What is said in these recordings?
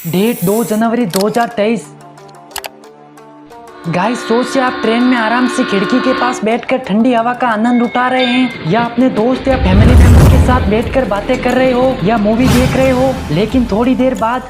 Date 2 जनवरी 2023। Guys, सोचिए आप train में आराम से खिड़की के पास बैठकर ठंडी हवा का आनंद उठा रहे हैं, या अपने दोस्त या फैमिली मेंबर के साथ बैठकर बातें कर रहे हो या मूवी देख रहे हो। लेकिन थोड़ी देर बाद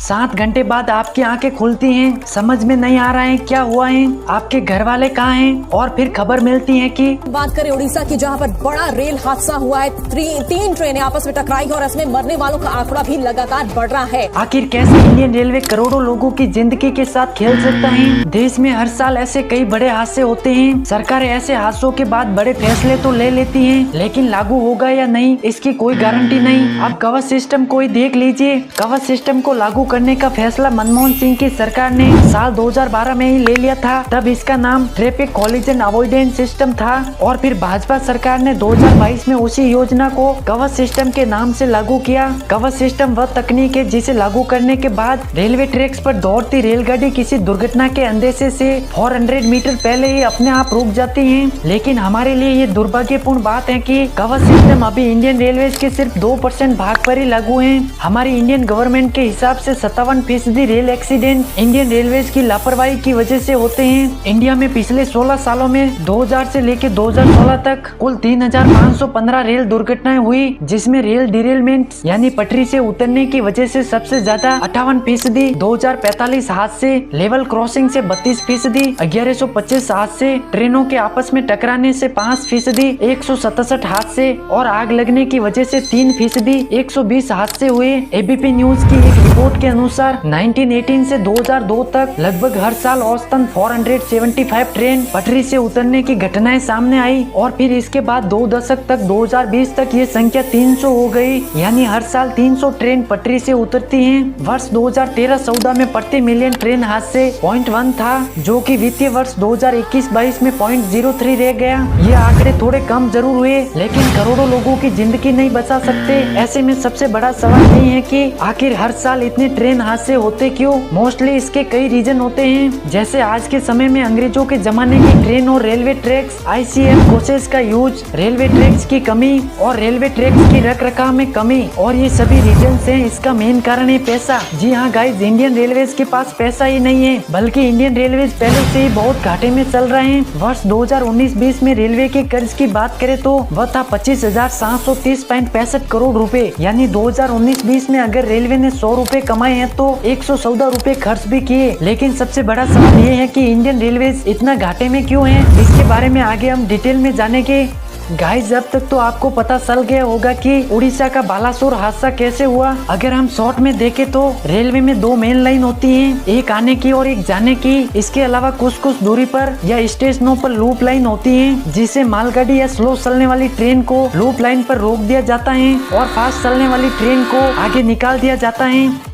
7 घंटे बाद आपकी आंखें खुलती हैं, समझ में नहीं आ रहा है क्या हुआ है, आपके घर वाले कहाँ हैं, और फिर खबर मिलती है कि बात करें उड़ीसा की, जहां पर बड़ा रेल हादसा हुआ है। 3 ट्रेनें आपस में टकराई और इसमें मरने वालों का आंकड़ा भी लगातार बढ़ रहा है। आखिर कैसे इंडियन रेलवे करोड़ों लोगों की जिंदगी के साथ खेल सकता है। देश में हर साल ऐसे कई बड़े हादसे होते हैं। सरकारें ऐसे हादसों के बाद बड़े फैसले तो ले लेती हैं, लेकिन लागू होगा या नहीं इसकी कोई गारंटी नहीं। अब कवच सिस्टम को ही देख लीजिए। कवच सिस्टम को लागू करने का फैसला मनमोहन सिंह की सरकार ने साल 2012 में ही ले लिया था। तब इसका नाम ट्रैफिक कॉलिजन अवॉइडेंस सिस्टम था, और फिर भाजपा सरकार ने 2022 में उसी योजना को कवच सिस्टम के नाम से लागू किया। कवच सिस्टम वह तकनीक है जिसे लागू करने के बाद रेलवे ट्रैक्स पर दौड़ती रेलगाड़ी किसी दुर्घटना के अंदेशे से 400 मीटर पहले ही अपने आप रुक जाती है। लेकिन हमारे लिए ये दुर्भाग्यपूर्ण बात है कि कवच सिस्टम अभी इंडियन रेलवे के सिर्फ 2% भाग पर ही लागू है। हमारी इंडियन गवर्नमेंट के हिसाब से 57% रेल एक्सीडेंट इंडियन रेलवे की लापरवाही की वजह से होते हैं। इंडिया में पिछले 16 सालों में 2000 से लेकर 2016 तक कुल 3515 रेल दुर्घटनाएं हुई, जिसमें रेल डिरेलमेंट यानी पटरी से उतरने की वजह से सबसे ज्यादा 58%, 2045 हादसे, लेवल क्रॉसिंग से 32%, 1125 हादसे, ट्रेनों के आपस में टकराने से 5%, 167 हादसे और आग लगने की वजह से 3%, 120 हादसे हुए। एबीपी न्यूज की एक रिपोर्ट के अनुसार 1918 से 2002 तक लगभग हर साल औसतन 475 ट्रेन पटरी से उतरने की घटनाएं सामने आई, और फिर इसके बाद 2 दशक तक 2020 तक ये संख्या 300 हो गई, यानी हर साल 300 ट्रेन पटरी से उतरती हैं। वर्ष 2013-14 में प्रति मिलियन ट्रेन हादसे 0.1 था, जो कि वित्तीय वर्ष 2021-22 में 0.03 रह गया। ये आंकड़े थोड़े कम जरूर हुए, लेकिन करोड़ों लोगों की जिंदगी नहीं बचा सकते। ऐसे में सबसे बड़ा सवाल यही है कि आखिर हर साल इतने ट्रेन हादसे होते क्यों। मोस्टली इसके कई रीजन होते हैं, जैसे आज के समय में अंग्रेजों के जमाने की ट्रेन और रेलवे ट्रैक्स, ICF कोचेस का यूज, रेलवे ट्रैक्स की कमी और रेलवे ट्रैक्स की रख रखाव में कमी, और ये सभी रीजन हैं। इसका मेन कारण है पैसा। जी हाँ गाइज, इंडियन रेलवेज के पास पैसा ही नहीं है, बल्कि इंडियन रेलवेज पहले से ही बहुत घाटे में चल रहे हैं। वर्ष 2019-20 में रेलवे के कर्ज की बात करें तो वह था 25,730.65 करोड़ रुपए, यानी 2019-20 में अगर रेलवे ने 100 रुपए कमाए हैं तो 114 रुपए खर्च भी किए। लेकिन सबसे बड़ा सवाल ये है कि इंडियन रेलवेज इतना घाटे में क्यों है। इसके बारे में आगे हम डिटेल में जानेंगे। गाइस, अब तक तो आपको पता चल गया होगा कि उड़ीसा का बालासोर हादसा कैसे हुआ। अगर हम शॉर्ट में देखें तो रेलवे में 2 मेन लाइन होती हैं, एक आने की और एक जाने की। इसके अलावा कुछ दूरी पर या स्टेशनों पर लूप लाइन होती है, जिसे मालगाड़ी या स्लो चलने वाली ट्रेन को लूप लाइन पर रोक दिया जाता है और फास्ट चलने वाली ट्रेन को आगे निकाल दिया जाता है।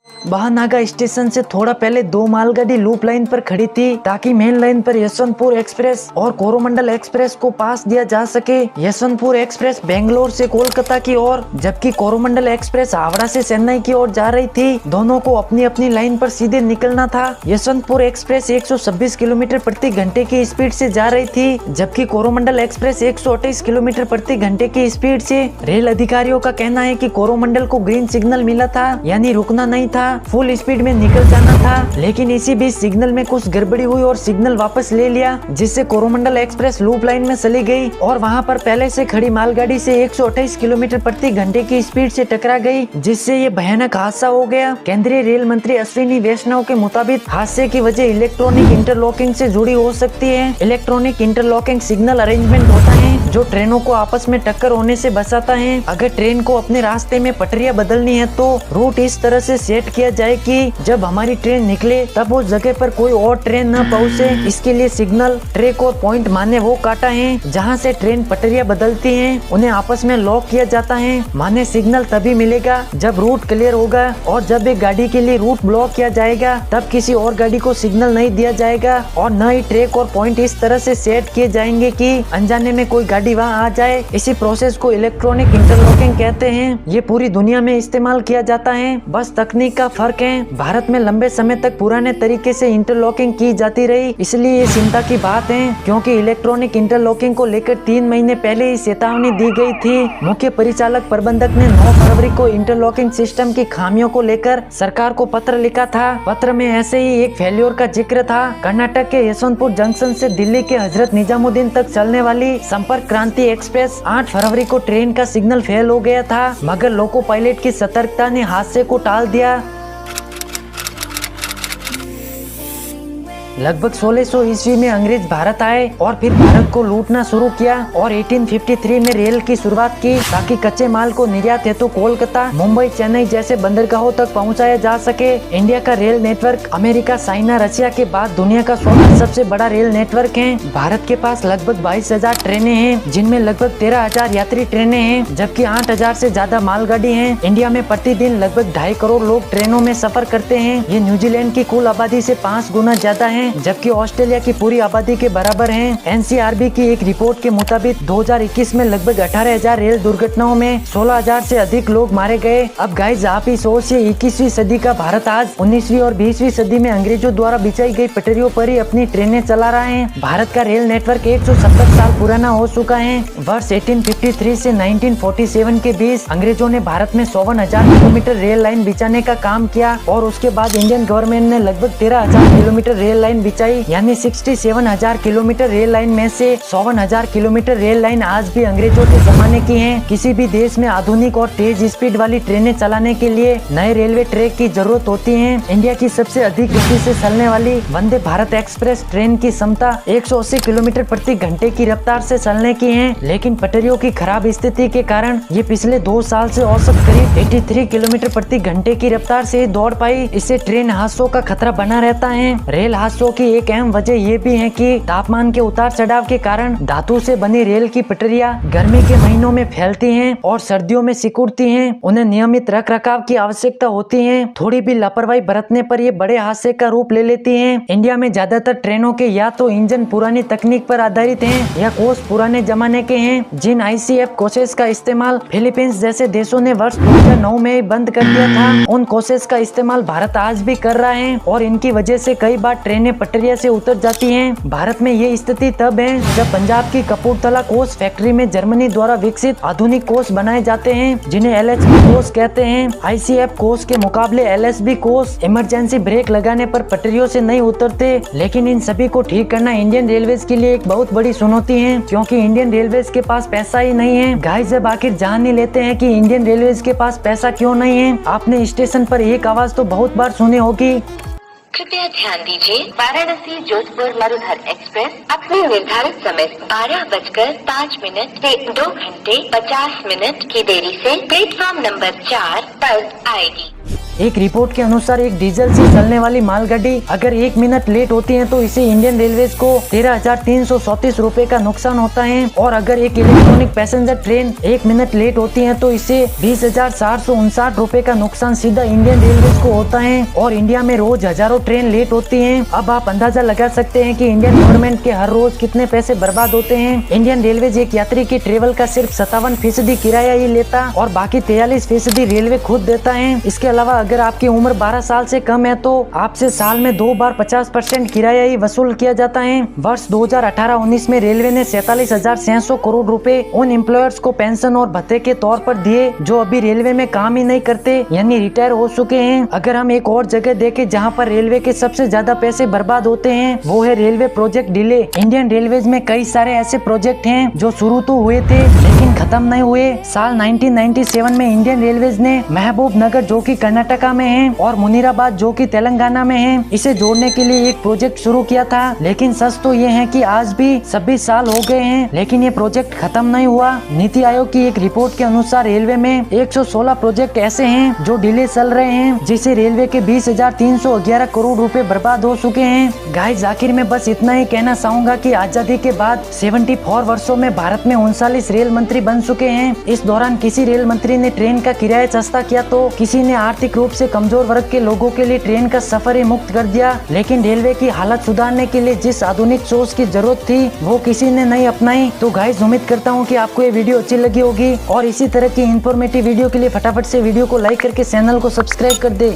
बहानागा स्टेशन से थोड़ा पहले 2 मालगाड़ी लूप लाइन पर खड़ी थी, ताकि मेन लाइन पर यशवंतपुर एक्सप्रेस और कोरोमंडल एक्सप्रेस को पास दिया जा सके। यशवंतपुर एक्सप्रेस बेंगलोर से कोलकाता की ओर, जबकि कोरोमंडल एक्सप्रेस हावड़ा से चेन्नई की ओर जा रही थी। दोनों को अपनी अपनी लाइन पर सीधे निकलना था। यशवंतपुर एक्सप्रेस 126 किलोमीटर प्रति घंटे की स्पीड से जा रही थी, जबकि कोरोमंडल एक्सप्रेस 128 किलोमीटर प्रति घंटे की स्पीड से। रेल अधिकारियों का कहना है कि कोरोमंडल को ग्रीन सिग्नल मिला था, यानी रुकना नहीं था, फुल स्पीड में निकल जाना था। लेकिन इसी बीच सिग्नल में कुछ गड़बड़ी हुई और सिग्नल वापस ले लिया, जिससे कोरोमंडल एक्सप्रेस लूप लाइन में चली गई और वहां पर पहले से खड़ी मालगाड़ी से 128 किलोमीटर प्रति घंटे की स्पीड से टकरा गई, जिससे ये भयानक हादसा हो गया। केंद्रीय रेल मंत्री अश्विनी वैष्णव के मुताबिक हादसे की वजह इलेक्ट्रॉनिक इंटरलॉकिंग से जुड़ी हो सकती है। इलेक्ट्रॉनिक इंटरलॉकिंग सिग्नल अरेंजमेंट होता है जो ट्रेनों को आपस में टक्कर होने से बचाता है। अगर ट्रेन को अपने रास्ते में पटरियां बदलनी है तो रूट इस तरह से सेट किया जाए कि जब हमारी ट्रेन निकले तब उस जगह पर कोई और ट्रेन न पहुंचे। इसके लिए सिग्नल, ट्रैक और पॉइंट माने वो काटा है जहां से ट्रेन पटरियां बदलती हैं, उन्हें आपस में लॉक किया जाता है। माने सिग्नल तभी मिलेगा जब रूट क्लियर होगा, और जब एक गाड़ी के लिए रूट ब्लॉक किया जाएगा तब किसी और गाड़ी को सिग्नल नहीं दिया जाएगा, और न ही ट्रैक और पॉइंट इस तरह से सेट किए जाएंगे कि अनजाने में कोई गाड़ी वहां आ जाए। इसी प्रोसेस को इलेक्ट्रॉनिक इंटरलॉकिंग कहते हैं। ये पूरी दुनिया में इस्तेमाल किया जाता है, बस तकनीक का फर्क है। भारत में लंबे समय तक पुराने तरीके से इंटरलॉकिंग की जाती रही, इसलिए ये चिंता की बात है, क्योंकि इलेक्ट्रॉनिक इंटरलॉकिंग को लेकर 3 महीने पहले ही चेतावनी दी गई थी। मुख्य परिचालक प्रबंधक ने 9 फरवरी को इंटरलॉकिंग सिस्टम की खामियों को लेकर सरकार को पत्र लिखा था। पत्र में ऐसे ही एक फेल्योर का जिक्र था। कर्नाटक के यशवंतपुर जंक्शन से दिल्ली के हजरत निजामुद्दीन तक चलने वाली संपर्क क्रांति एक्सप्रेस 8 फरवरी को ट्रेन का सिग्नल फेल हो गया था, मगर लोको पायलट की सतर्कता ने हादसे को टाल दिया। लगभग 1600 ईस्वी में अंग्रेज भारत आए और फिर भारत को लूटना शुरू किया और 1853 में रेल की शुरुआत की, ताकि कच्चे माल को निर्यात हेतु कोलकाता, मुंबई, चेन्नई जैसे बंदरगाहों तक पहुंचाया जा सके। इंडिया का rail network America, China, Russia के बाद दुनिया का 14वां सबसे बड़ा रेल नेटवर्क है। भारत के पास लगभग 22,000 ट्रेनें हैं, जिनमें लगभग 13,000 यात्री ट्रेनें हैं, जबकि 8,000 से ज्यादा मालगाड़ी हैं। इंडिया में प्रतिदिन लगभग 2.5 करोड़ लोग ट्रेनों में सफर करते हैं। ये न्यूजीलैंड की कुल आबादी से 5 गुना ज्यादा है, जबकि ऑस्ट्रेलिया की पूरी आबादी के बराबर है। एनसीआरबी की एक रिपोर्ट के मुताबिक 2021 में लगभग 18,000 रेल दुर्घटनाओं में 16,000 से अधिक लोग मारे गए। अब गाइस, आप ही सोचिए, 21वीं सदी का भारत आज 19वीं और 20वीं सदी में अंग्रेजों द्वारा बिछाई गई पटरियों पर ही अपनी ट्रेनें चला रहा है। भारत का रेल नेटवर्क 170 साल पुराना हो चुका है। वर्ष 1853 से 1947 के बीच अंग्रेजों ने भारत में 54,000 किलोमीटर रेल लाइन बिछाने का काम किया और उसके बाद इंडियन गवर्नमेंट ने लगभग 13,000 किलोमीटर रेल लाइन बिछाई, यानी 67,000 किलोमीटर रेल लाइन में से 54,000 किलोमीटर रेल लाइन आज भी अंग्रेजों के जमाने की हैं। किसी भी देश में आधुनिक और तेज स्पीड वाली ट्रेनें चलाने के लिए नए रेलवे ट्रैक की जरूरत होती है। इंडिया की सबसे अधिक गति से चलने वाली वंदे भारत एक्सप्रेस ट्रेन की क्षमता 180 किलोमीटर प्रति घंटे की रफ्तार से चलने की है, लेकिन पटरियों की खराब स्थिति के कारण ये पिछले 2 साल से औसत करीब 83 किलोमीटर प्रति घंटे की रफ्तार से दौड़ पाई। इससे ट्रेन हादसों का खतरा बना रहता है। रेल हादसों की एक अहम वजह ये भी है कि तापमान के उतार चढ़ाव के कारण धातु से बनी रेल की पटरियां गर्मी के महीनों में फैलती हैं और सर्दियों में सिकुड़ती हैं। उन्हें नियमित रख रखाव की आवश्यकता होती है। थोड़ी भी लापरवाही बरतने पर ये बड़े हादसे का रूप ले लेती हैं। इंडिया में ज्यादातर ट्रेनों के या तो इंजन पुरानी तकनीक पर आधारित हैं या कोच पुराने जमाने के हैं। जिन ICF कोचेस का इस्तेमाल फिलीपींस जैसे देशों ने वर्ष 2009 में बंद कर दिया था, उन कोचेस का इस्तेमाल भारत आज भी कर रहा है और इनकी वजह से कई बार ट्रेनें पटरिया से उतर जाती हैं। भारत में ये स्थिति तब है जब पंजाब की कपूरथला कोच फैक्ट्री में जर्मनी द्वारा विकसित आधुनिक कोच बनाए जाते हैं, जिन्हें LHB कोच कहते हैं। ICF कोच के मुकाबले LSB कोच इमरजेंसी ब्रेक लगाने पर पटरियों से नहीं उतरते, लेकिन इन सभी को ठीक करना इंडियन रेलवेज के लिए एक बहुत बड़ी चुनौती है, क्योंकि इंडियन रेलवेज के पास पैसा ही नहीं है। गाइस, जब आखिर जान ही लेते हैं कि इंडियन रेलवेज के पास पैसा क्यों नहीं है। आपने स्टेशन पर एक आवाज तो बहुत बार सुनी होगी, कृपया ध्यान दीजिए, वाराणसी जोधपुर मरुधर एक्सप्रेस अपने निर्धारित समय 12:05 से 2 घंटे 50 मिनट की देरी से प्लेटफॉर्म नंबर 4 पर आएगी। एक रिपोर्ट के अनुसार एक डीजल से चलने वाली मालगाड़ी अगर 1 मिनट लेट होती है तो इसे इंडियन रेलवेज को 13,334 रुपए का नुकसान होता है, और अगर एक electronic passenger train 1 minute late होती है तो इसे 20,459 रुपए का नुकसान सीधा इंडियन रेलवेज को होता है। और इंडिया में रोज हजारों ट्रेन लेट होती है। अब आप अंदाजा लगा सकते हैं कि इंडियन गवर्नमेंट के हर रोज कितने पैसे बर्बाद होते हैं। इंडियन रेलवेज एक यात्री की ट्रेवल का सिर्फ 57% किराया ही लेता और बाकी 43% रेलवे खुद देता है। इसके अलावा अगर आपकी उम्र 12 साल से कम है तो आपसे साल में 2 बार 50% किराया ही वसूल किया जाता है। वर्ष 2018-19 में रेलवे ने 47,600 करोड़ रुपए उन एम्प्लॉयर्स को पेंशन और भत्ते के तौर पर दिए जो अभी रेलवे में काम ही नहीं करते, यानी रिटायर हो चुके हैं। अगर हम एक और जगह देखें जहां पर रेलवे के सबसे ज्यादा पैसे बर्बाद होते हैं, वो है railway project delay. Indian railways में कई सारे ऐसे प्रोजेक्ट हैं जो शुरू तो हुए थे लेकिन खत्म नहीं हुए। साल 1997 में इंडियन रेलवेज ने महबूब नगर, जो कि कर्नाटका में है, और मुनीराबाद, जो कि तेलंगाना में है, इसे जोड़ने के लिए एक प्रोजेक्ट शुरू किया था। लेकिन सच तो ये है कि आज भी 26 साल हो गए हैं लेकिन ये प्रोजेक्ट खत्म नहीं हुआ। नीति आयोग की एक रिपोर्ट के अनुसार रेलवे में 116 प्रोजेक्ट ऐसे हैं जो डिले चल रहे हैं, जिससे रेलवे के 20,311 करोड़ रुपए बर्बाद हो चुके हैं। गाइस, आखिर में बस इतना ही कहना चाहूंगा कि आजादी के बाद 74 वर्षों में भारत में 39 रेल मंत्री बन चुके हैं। इस दौरान किसी रेल मंत्री ने ट्रेन का किराया सस्ता किया तो किसी ने आर्थिक रूप से कमजोर वर्ग के लोगों के लिए ट्रेन का सफर ही मुक्त कर दिया। लेकिन रेलवे की हालत सुधारने के लिए जिस आधुनिक सोच की जरूरत थी वो किसी ने नहीं अपनाई। तो गाइस, उम्मीद करता हूँ कि आपको ये वीडियो अच्छी लगी होगी और इसी तरह की इंफॉर्मेटिव वीडियो के लिए फटाफट से वीडियो को लाइक करके चैनल को सब्सक्राइब कर दे।